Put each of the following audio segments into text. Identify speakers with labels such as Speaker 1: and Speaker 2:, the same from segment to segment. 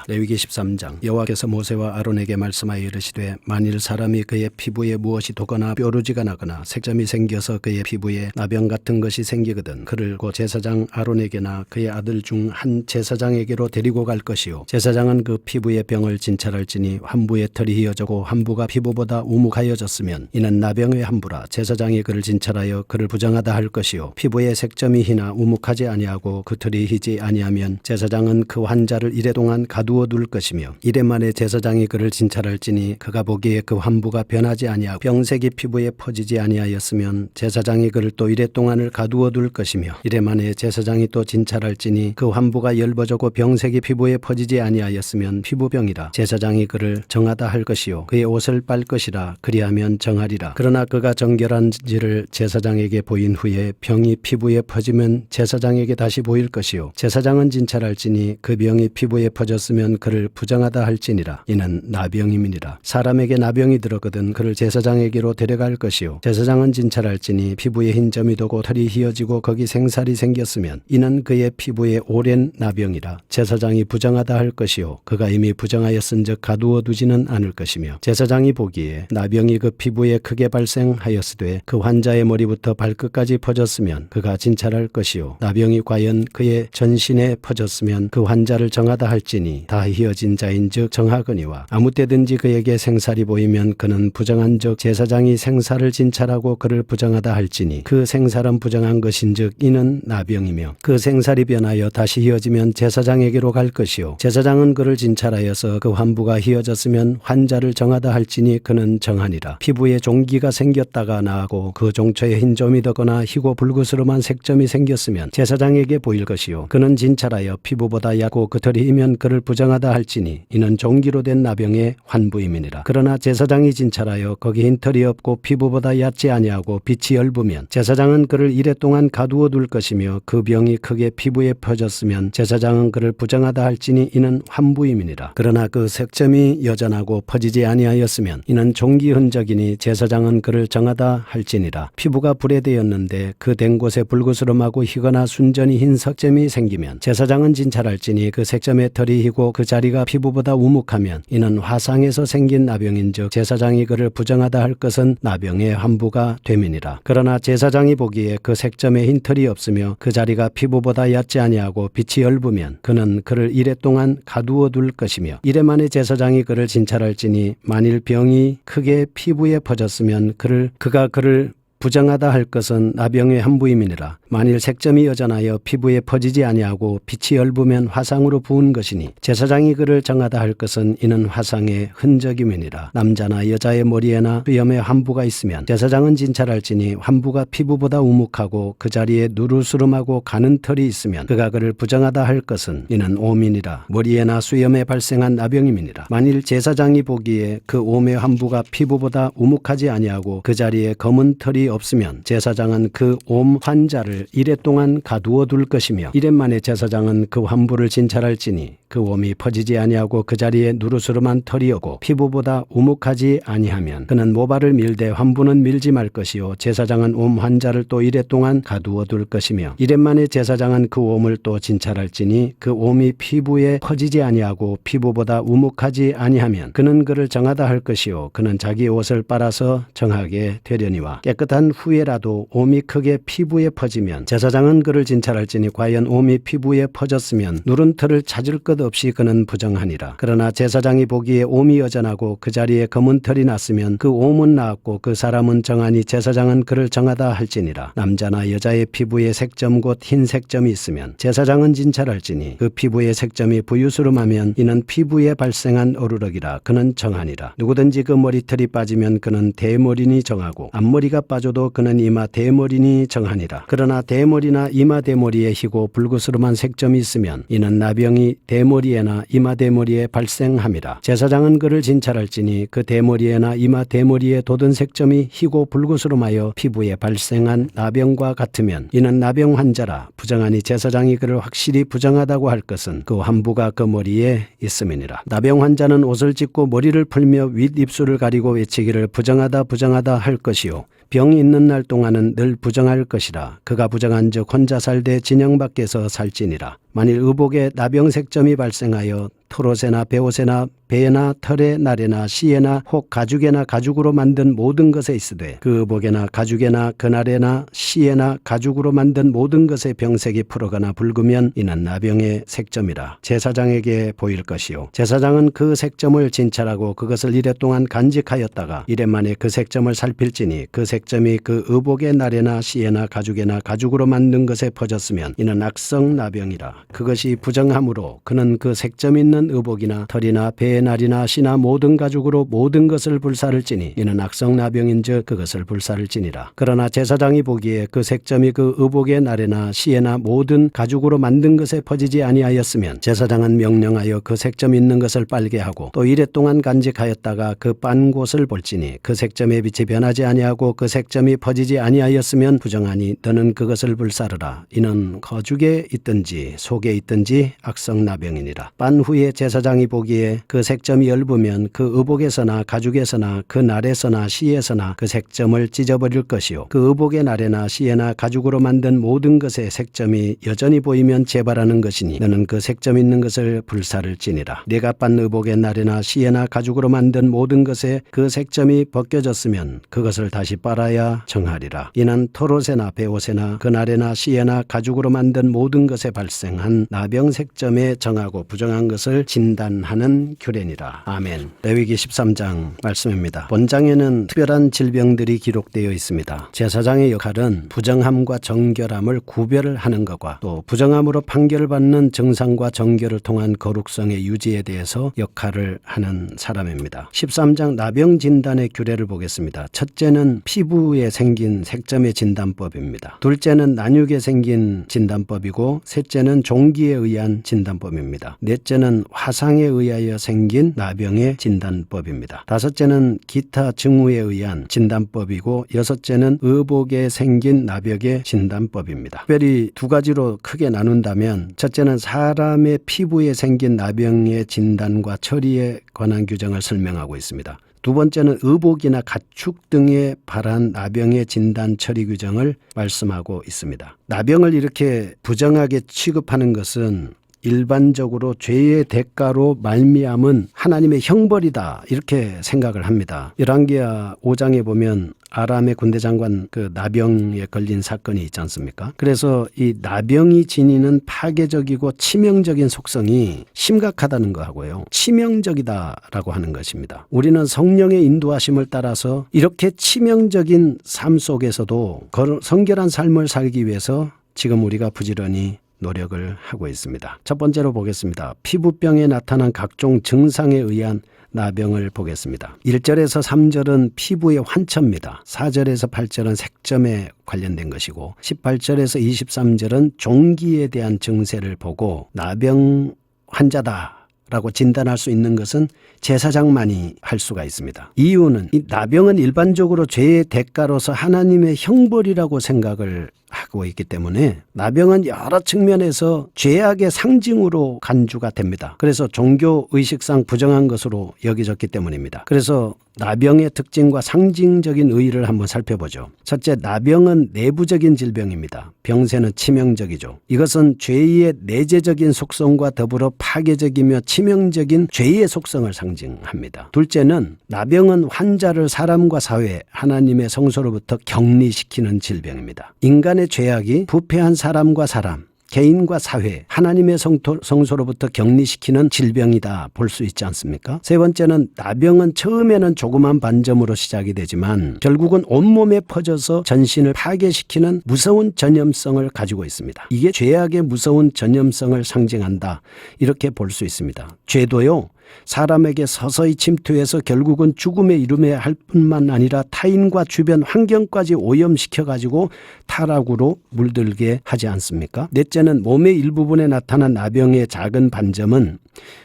Speaker 1: 레위기 13장. 여호와께서 모세와 아론에게 말씀하여 이르시되 만일 사람이 그의 피부에 무엇이 도거나 뾰루지가 나거나 색점이 생겨서 그의 피부에 나병 같은 것이 생기거든 그를 곧 제사장 아론에게나 그의 아들 중 한 제사장에게로 데리고 갈 것이요 제사장은 그 피부의 병을 진찰할지니 환부의 털이 휘어지고 환부가 피부보다 우묵하여졌으면 이는 나병의 환부라. 제사장이 그를 진찰하여 그를 부정하다 할 것이요 피부에 색점이 희나 우묵하지 아니하고 그 털이 희지 아니하면 제사장은 그 환자를 이래 동안 가두어 둘 것이며 이래 만에 제사장이 그를 진찰할지니 그가 보기에 그 환부가 변하지 아니하고 병색이 피부에 퍼지지 아니하였으면 제사장이 그를 또 이래 동안을 가두어 둘 것이며 이래 만에 제사장이 또 진찰할지니 그 환부가 열버졌고 병색이 피부에 퍼지지 아니하였으면 피부병이라. 제사장이 그를 정하다 할 것이요 그의 옷을 빨 것이라. 그리하면 정하리라. 그러나 그가 정결한지를 제사장에게 보인 후에 병이 피부에 퍼지면 제사장에게 다시 보일 것이요 제사장은 진찰할지니 그 병이 피부에 퍼졌으면 그를 부정하다 할지니라. 이는 나병임이니라. 사람에게 나병이 들었거든 그를 제사장에게로 데려갈 것이요 제사장은 진찰할지니 피부에 흰 점이 도고 털이 휘어지고 거기 생살이 생겼으면 이는 그의 피부에 오랜 나병이라. 제사장이 부정하다 할 것이요 그가 이미 부정하였은즉 가두어 두지는 않을 것이며 제사장이 보기에 나병이 그 피부에 크게 발생하였으되 그 환자의 머리부터 발끝까지 퍼졌으면 그가 진찰할 것이요 나병이 과연 그의 전신에 퍼졌으면 그 환자를 정하다 할지니 다 휘어진 자인즉 정하거니와 아무 때든지 그에게 생살이 보이면 그는 부정한즉 제사장이 생살을 진찰하고 그를 부정하다 할지니 그 생살은 부정한 것인즉 이는 나병이며 그 생살이 변하여 다시 휘어지면 제사장에게로 갈 것이요 제사장은 그를 진찰하여서 그 환부가 휘어졌으면 환자를 정하다 할지니 그는 정하니라. 피부에 종기가 생겼다가 나고 그 종초에 흰 점이 더거나 희고 붉으스름한 색점이 생겼으면 제사장에게 보일 것이요 그는 진찰하여 피부보다 얕고 그 털이 희면 그를 부정하다 할지니 이는 종기로 된 나병의 환부임이니라. 그러나 제사장이 진찰하여 거기 흰 털이 없고 피부보다 얕지 아니하고 빛이 엷으면 제사장은 그를 이래 동안 가두어 둘 것이며 그 병이 크게 피부에 퍼졌으면 제사장은 그를 부정하다 할지니 이는 환부임이니라. 그러나 그 색점이 여전하고 퍼지지 아니하였으면 이는 종기 흔적이니 제사장은 그를 정하다 할지니라. 피부가 불에 대었는데 그 된 곳에 붉으스름하고 희거나 순전히 흰 석점이 생기면 제사장은 진찰할지니 그 색점의 털이 희고 그 자리가 피부보다 우묵하면 이는 화상에서 생긴 나병인즉 제사장이 그를 부정하다 할 것은 나병의 환부가 됨이니라. 그러나 제사장이 보기에 그 색점에 흰 털이 없으며 그 자리가 피부보다 얕지 아니하고 빛이 엷으면 그는 그를 이래 동안 가두어 둘 것이며 이래 만에 제사장이 그를 진찰할지니 만일 병이 크게 피부에 퍼졌으면 그가 그를 부정하다 할 것은 나병의 환부임이니라. 만일 색점이 여전하여 피부에 퍼지지 아니하고 빛이 엷으면 화상으로 부은 것이니 제사장이 그를 정하다 할 것은 이는 화상의 흔적임이니라. 남자나 여자의 머리에나 수염에 환부가 있으면 제사장은 진찰할지니 환부가 피부보다 우묵하고 그 자리에 누르스름하고 가는 털이 있으면 그가 그를 부정하다 할 것은 이는 오민이라. 머리에나 수염에 발생한 나병임이니라. 만일 제사장이 보기에 그 옴의 환부가 피부보다 우묵하지 아니하고 그 자리에 검은 털이 없으면 제사장은 그 옴 환자를 이래 동안 가두어 둘 것이며 이래 만에 제사장은 그 환부를 진찰할지니 그 옴이 퍼지지 아니하고 그 자리에 누르스름한 털이 오고 피부보다 우묵하지 아니하면 그는 모발을 밀되 환부는 밀지 말 것이요 제사장은 옴 환자를 또 이래 동안 가두어 둘 것이며 이래 만에 제사장은 그 옴을 또 진찰할지니 그 옴이 피부에 퍼지지 아니하고 피부보다 우묵하지 아니하면 그는 그를 정하다 할 것이요 그는 자기 옷을 빨아서 정하게 되려니와 깨끗한 후에라도 옴이 크게 피부에 퍼지면 제사장은 그를 진찰할지니 과연 옴이 피부에 퍼졌으면 누른 털을 찾을 것 없이 그는 부정하니라. 그러나 제사장이 보기에 옴이 여전하고 그 자리에 검은 털이 났으면 그 옴은 나았고 그 사람은 정하니 제사장은 그를 정하다 할지니라. 남자나 여자의 피부에 색점 곧 흰 색점이 있으면 제사장은 진찰할지니 그 피부의 색점이 부유스름하면 이는 피부에 발생한 어루럭이라. 그는 정하니라. 누구든지 그 머리털이 빠지면 그는 대머리니 정하고 앞머리가 빠져도 그는 이마 대머리니 정하니라. 그러나 대머리나 이마 대머리에 희고 붉으스름한 색점이 있으면 이는 나병이 대머리에나 이마 대머리에 발생함이라. 제사장은 그를 진찰할지니 그 대머리에나 이마 대머리에 돋은 색점이 희고 붉으스름하여 피부에 발생한 나병과 같으면 이는 나병 환자라. 부정하니 제사장이 그를 확실히 부정하다고 할 것은 그 환부가 그 머리에 있음이니라. 나병 환자는 옷을 찢고 머리를 풀며 윗입술을 가리고 외치기를 부정하다 부정하다 할 것이요 병이 있는 날 동안은 늘 부정할 것이라. 그가 부정한즉 혼자 살되 진영 밖에서 살지니라. 만일 의복에 나병색점이 발생하여 토롯에나 베옷에나 배나 털에 나래나 시에나 혹 가죽에나 가죽으로 만든 모든 것에 있으되 그 의복에나 가죽에나 그날에나 시에나 가죽으로 만든 모든 것에 병색이 푸르거나 붉으면 이는 나병의 색점이라 제사장에게 보일 것이요 제사장은 그 색점을 진찰하고 그것을 이레 동안 간직하였다가 이레 만에 그 색점을 살필지니 그 색점이 그 의복의 날에나 시에나 가죽에나 가죽으로 만든 것에 퍼졌으면 이는 악성 나병이라 그것이 부정함으로 그는 그 색점 있는 의복이나 털이나 배의 날이나 시나 모든 가죽으로 모든 것을 불사를지니 이는 악성 나병인즉 그것을 불사를지니라. 그러나 제사장이 보기에 그 색점이 그 의복의 날에나 시에나 모든 가죽으로 만든 것에 퍼지지 아니하였으면 제사장은 명령하여 그 색점 있는 것을 빨게 하고 또 이레 동안 간직하였다가 그 빤 곳을 볼지니 그 색점의 빛이 변하지 아니하고 그 색점이 퍼지지 아니하였으면 부정하니 너는 그것을 불사르라. 이는 거죽에 있든지 속에 있든지 악성 나병이니라. 빤 후에 제사장이 보기에 그 색점이 엷으면 그 의복에서나 가죽에서나 그 날에서나 시에서나 그 색점을 찢어버릴 것이요 그 의복의 날에나 시에나 가죽으로 만든 모든 것에 색점이 여전히 보이면 재발하는 것이니 너는 그 색점 있는 것을 불사를지니라. 네가 빤 의복의 날에나 시에나 가죽으로 만든 모든 것에 그 색점이 벗겨졌으면 그것을 다시 빨아야 정하리라. 이는 토롯에나 베옷에나 그 날에나 시에나 가죽으로 만든 모든 것에 발생한 나병 색점에 정하고 부정한 것을 진단하는 규례니라. 아멘. 레위기 13장 말씀입니다. 본장에는 특별한 질병들이 기록되어 있습니다. 제사장의 역할은 부정함과 정결함을 구별하는 것과 또 부정함으로 판결을 받는 정상과 정결을 통한 거룩성의 유지에 대해서 역할을 하는 사람입니다. 13장 나병 진단의 규례를 보겠습니다. 첫째는 피부에 생긴 색점의 진단법입니다. 둘째는 난육에 생긴 진단법이고 셋째는 종기에 의한 진단법입니다. 넷째는 화상에 의하여 생긴 나병의 진단법입니다. 다섯째는 기타 증후에 의한 진단법이고 여섯째는 의복에 생긴 나병의 진단법입니다. 특별히 두 가지로 크게 나눈다면 첫째는 사람의 피부에 생긴 나병의 진단과 처리에 관한 규정을 설명하고 있습니다. 두 번째는 의복이나 가축 등에 발한 나병의 진단 처리 규정을 말씀하고 있습니다. 나병을 이렇게 부정하게 취급하는 것은 일반적으로 죄의 대가로 말미암은 하나님의 형벌이다 이렇게 생각을 합니다. 열왕기하 5장에 보면 아람의 군대 장관 그 나병에 걸린 사건이 있지 않습니까? 그래서 이 나병이 지니는 파괴적이고 치명적인 속성이 심각하다는 거하고요. 치명적이다라고 하는 것입니다. 우리는 성령의 인도하심을 따라서 이렇게 치명적인 삶 속에서도 성결한 삶을 살기 위해서 지금 우리가 부지런히 노력을 하고 있습니다. 첫 번째로 보겠습니다. 피부병에 나타난 각종 증상에 의한 나병을 보겠습니다. 1절에서 3절은 피부의 환처입니다. 4절에서 8절은 색점에 관련된 것이고 18절에서 23절은 종기에 대한 증세를 보고 나병 환자다 라고 진단할 수 있는 것은 제사장만이 할 수가 있습니다. 이유는 이 나병은 일반적으로 죄의 대가로서 하나님의 형벌이라고 생각을 하고 있기 때문에 나병은 여러 측면에서 죄악의 상징으로 간주가 됩니다. 그래서 종교 의식상 부정한 것으로 여겨졌기 때문입니다. 그래서 나병의 특징과 상징적인 의의를 한번 살펴보죠. 첫째, 나병은 내부적인 질병입니다. 병세는 치명적이죠. 이것은 죄의 내재적인 속성과 더불어 파괴적이며 치명적인 죄의 속성을 상징합니다. 둘째는 나병은 환자를 사람과 사회, 하나님의 성소로부터 격리시키는 질병입니다. 인간의 죄악이 부패한 사람과 사람, 개인과 사회, 하나님의 성소로부터 격리시키는 질병이다 볼 수 있지 않습니까? 세 번째는 나병은 처음에는 조그만 반점으로 시작이 되지만 결국은 온몸에 퍼져서 전신을 파괴시키는 무서운 전염성을 가지고 있습니다. 이게 죄악의 무서운 전염성을 상징한다 이렇게 볼 수 있습니다. 죄도요, 사람에게 서서히 침투해서 결국은 죽음에 이르게 할 뿐만 아니라 타인과 주변 환경까지 오염시켜가지고 타락으로 물들게 하지 않습니까? 넷째는 몸의 일부분에 나타난 나병의 작은 반점은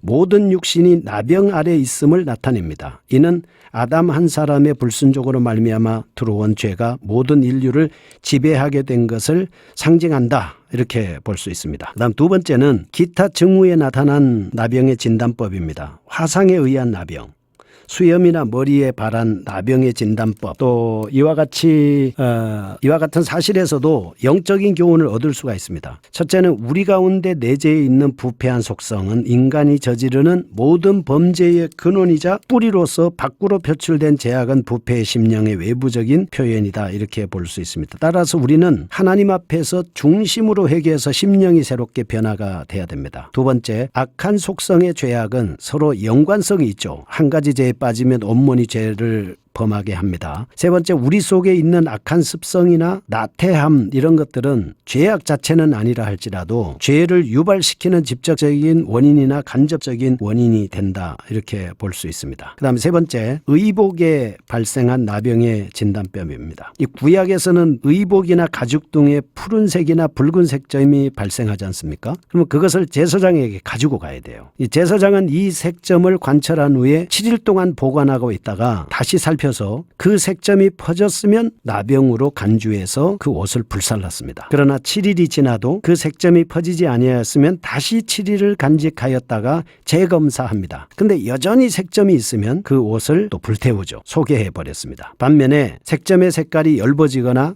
Speaker 1: 모든 육신이 나병 아래 있음을 나타냅니다. 이는 아담 한 사람의 불순종으로 말미암아 들어온 죄가 모든 인류를 지배하게 된 것을 상징한다 이렇게 볼 수 있습니다. 그다음 두 번째는 기타 증후에 나타난 나병의 진단법입니다. 화상에 의한 나병, 수염이나 머리에 바란 나병의 진단법, 또 이와 같은 사실에서도 영적인 교훈을 얻을 수가 있습니다. 첫째는 우리 가운데 내재해 있는 부패한 속성은 인간이 저지르는 모든 범죄의 근원이자 뿌리로서 밖으로 표출된 죄악은 부패의 심령의 외부적인 표현이다, 이렇게 볼 수 있습니다. 따라서 우리는 하나님 앞에서 중심으로 회개해서 심령이 새롭게 변화가 돼야 됩니다. 두 번째, 악한 속성의 죄악은 서로 연관성이 있죠. 한 가지 죄에 빠지면 온몸이 죄를 범하게 합니다. 세 번째, 우리 속에 있는 악한 습성이나 나태함, 이런 것들은 죄악 자체는 아니라 할지라도 죄를 유발시키는 직접적인 원인이나 간접적인 원인이 된다, 이렇게 볼 수 있습니다. 그 다음에 세 번째, 의복에 발생한 나병의 진단법입니다. 이 구약에서는 의복이나 가죽 등의 푸른색이나 붉은색 점이 발생하지 않습니까? 그러면 그것을 제사장에게 가지고 가야 돼요. 이 제사장은 이 색점을 관찰한 후에 7일 동안 보관하고 있다가 다시 살펴서 그 색점이 퍼졌으면 나병으로 간주해서 그 옷을 불살랐습니다. 그러나 7일이 지나도 그 색점이 퍼지지 아니하였으면 다시 7일을 간직하였다가 재검사합니다. 근데 여전히 색점이 있으면 그 옷을 또 불태우죠. 소개해버렸습니다. 반면에 색점의 색깔이 엷어지거나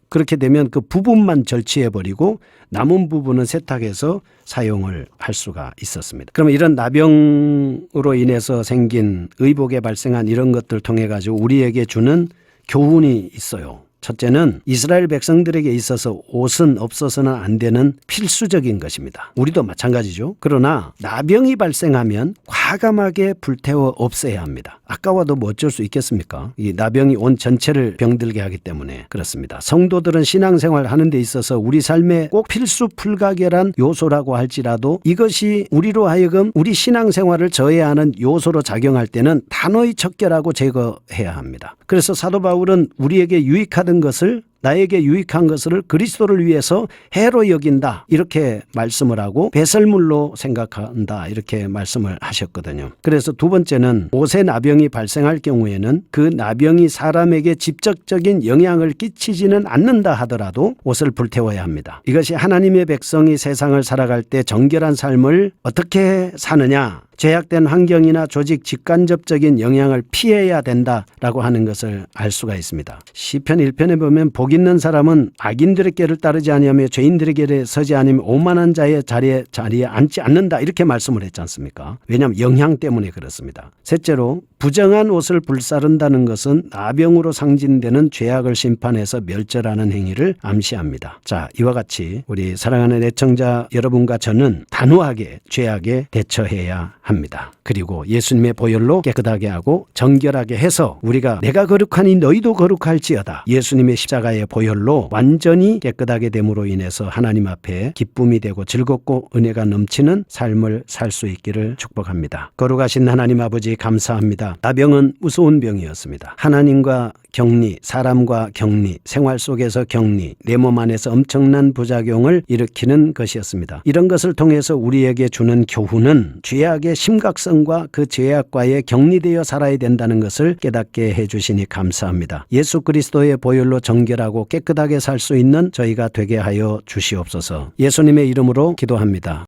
Speaker 1: 그렇게 되면 그 부분만 절취해버리고 남은 부분은 세탁해서 사용을 할 수가 있었습니다. 그러면 이런 나병으로 인해서 생긴 의복에 발생한 이런 것들을 통해 가지고 우리에게 주는 교훈이 있어요. 첫째는 이스라엘 백성들에게 있어서 옷은 없어서는 안 되는 필수적인 것입니다. 우리도 마찬가지죠. 그러나 나병이 발생하면 과감하게 불태워 없애야 합니다. 아까와도 뭐 어쩔 수 있겠습니까? 이 나병이 온 전체를 병들게 하기 때문에 그렇습니다. 성도들은 신앙생활 하는 데 있어서 우리 삶에 꼭 필수 불가결한 요소라고 할지라도 이것이 우리로 하여금 우리 신앙생활을 저해하는 요소로 작용할 때는 단호히 척결하고 제거해야 합니다. 그래서 사도 바울은 우리에게 유익하던 것을, 나에게 유익한 것을 그리스도를 위해서 해로 여긴다, 이렇게 말씀을 하고 배설물로 생각한다, 이렇게 말씀을 하셨거든요. 그래서 두 번째는 옷에 나병이 발생할 경우에는 그 나병이 사람에게 직접적인 영향을 끼치지는 않는다 하더라도 옷을 불태워야 합니다. 이것이 하나님의 백성이 세상을 살아갈 때 정결한 삶을 어떻게 사느냐, 죄악된 환경이나 조직 직간접적인 영향을 피해야 된다라고 하는 것을 알 수가 있습니다. 시편 1편에 보면 복 있는 사람은 악인들의 길을 따르지 아니하며 죄인들의 길에 서지 아니하며 오만한 자의 자리에 앉지 않는다, 이렇게 말씀을 했지 않습니까? 왜냐하면 영향 때문에 그렇습니다. 셋째로, 부정한 옷을 불사른다는 것은 나병으로 상징되는 죄악을 심판해서 멸절하는 행위를 암시합니다. 자, 이와 같이 우리 사랑하는 애청자 여러분과 저는 단호하게 죄악에 대처해야 합니다. 그리고 예수님의 보혈로 깨끗하게 하고 정결하게 해서 우리가 내가 거룩하니 너희도 거룩할지어다, 예수님의 십자가의 보혈로 완전히 깨끗하게 됨으로 인해서 하나님 앞에 기쁨이 되고 즐겁고 은혜가 넘치는 삶을 살 수 있기를 축복합니다. 거룩하신 하나님 아버지, 감사합니다. 나병은 무서운 병이었습니다. 하나님과 격리, 사람과 격리, 생활 속에서 격리, 내 몸 안에서 엄청난 부작용을 일으키는 것이었습니다. 이런 것을 통해서 우리에게 주는 교훈은 죄악의 심각성과 그 죄악과에 격리되어 살아야 된다는 것을 깨닫게 해주시니 감사합니다. 예수 그리스도의 보혈로 정결하고 깨끗하게 살 수 있는 저희가 되게 하여 주시옵소서. 예수님의 이름으로 기도합니다.